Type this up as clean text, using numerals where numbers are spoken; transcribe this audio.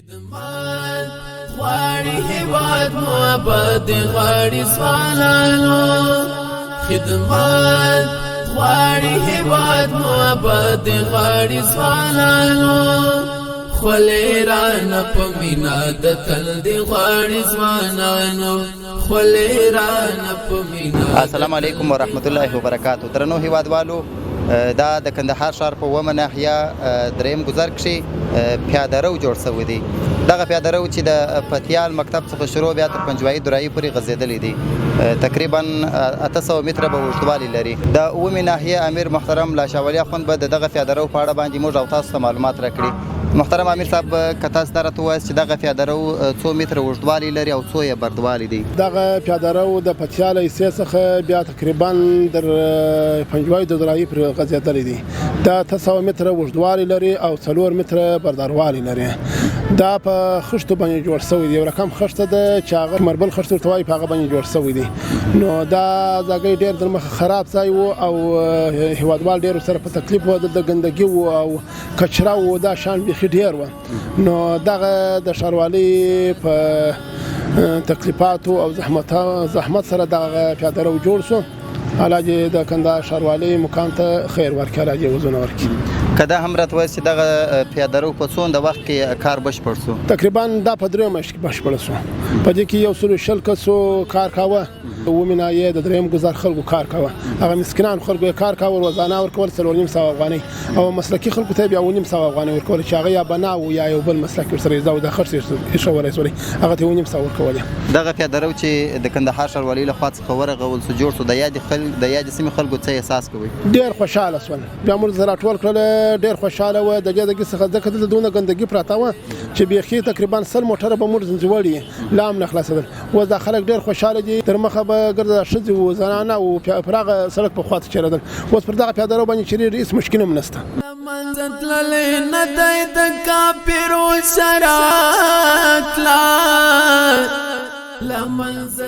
خدمت غواړي هیواد مو آباد غواړي ځوانانو خدمت غواړي هیواد مو آباد غواړي ځوانانو خولې رانه په مینا د تل دی غواړي ځوانانو خولې رانه په مینا. السلام علیکم ورحمت الله وبرکاتو. درنو هیوادوالو، دا د کندهار ښار په اومه ناحیه دریم ګذر کښې پیاده رو جوړ شوی دی. دغه پیاده رو چې د پتیال مکتب څخه شروع بیا تر پنجوایي درایي پورې غځېدلی دی. تقریبا 800 متره به اوږدوالی لري. د اومې ناحیې امیر محترم لا شاه ولی اخوند به د دغه پیاده رو په اړه باندې موږ او تاسو ته معلومات راکړي. محترم امیر صاحب، که تاسو ته راته ووایاست چې دغه پیاده رو څو متره اوږدوالی لري او څو یې بردوالی دی؟ دغه پیاده رو د پتیال حصې څخه بیا تقریبا در پنجوایي درایي پورې غځېدلی دی. دا 800 متره اوږدوالی لري او 4 متره برداروالی لري. دا په خښتو باندې جوړ شوی دی. یو رقم خښته ده چې هغه مربل خښت ورته وایي، په هغه باندې جوړ شوی دی. نو دا ځای ډېر در مخه خراب ځای و او هیوادوال ډېر سره په تکلیف و، د ګندګي و او کچره و، دا شان بیخي ډېر و. نو دغه د ښاروالۍ په تکلیفاتو او زحمت سره دغه پیاده رو جوړ شو. الله دې د کندهار ښاروالۍ مقام ته خیر ورکړي، الله دې وزونه ورکړي. که دا هم راته ووایاست چې دغه پیاده رو په څومره وخت کې کار بشپړ شو؟ تقریبا دا په 3 میاشتو کې بشپړ شو. په دې کې 120 کسو کار کاوه. اومې ناحیې د دریم ګذر خلکو کار کاوه. هغه مسکینان خلکو کار کاوه، روزانه ورکول 4.5 افغانۍ، او مسلکي خلکو ته بیا 2.5 افغانۍ ورکول چې هغه یا بنا او یا یو بل مسلک ورسره زده او د خرڅ ایښودلی سولې، هغه ته 2.5 ورکولې. دغه پیاده رو چې د کندهار ښاروالۍ لخوا څخه ورغول سو جوړ سو، د یادې سیمې خلکو څه احساس کوئ؟ ډېر خوشحاله شول. بیا موږ زه راټول کړل، ډېر خوشحاله وه. د دې څخه ځکه دلته دونه ګندګي پراته وه چې بیخي تقریبا 100 موټره به موږ ځنځولي لا هم نه خلاصېدل. اوس دا خلک ډېر خوشحاله دي. تر مخه به ګرځه ښځې و زنانه او پر هغه سړک په خوا ته چېرېدل. اوس پر دغه پیاده رو باندې چېرې هېڅ مشکل هم نشته. لمنځه تللی نه دی د کافرو سره تلار، لمنځه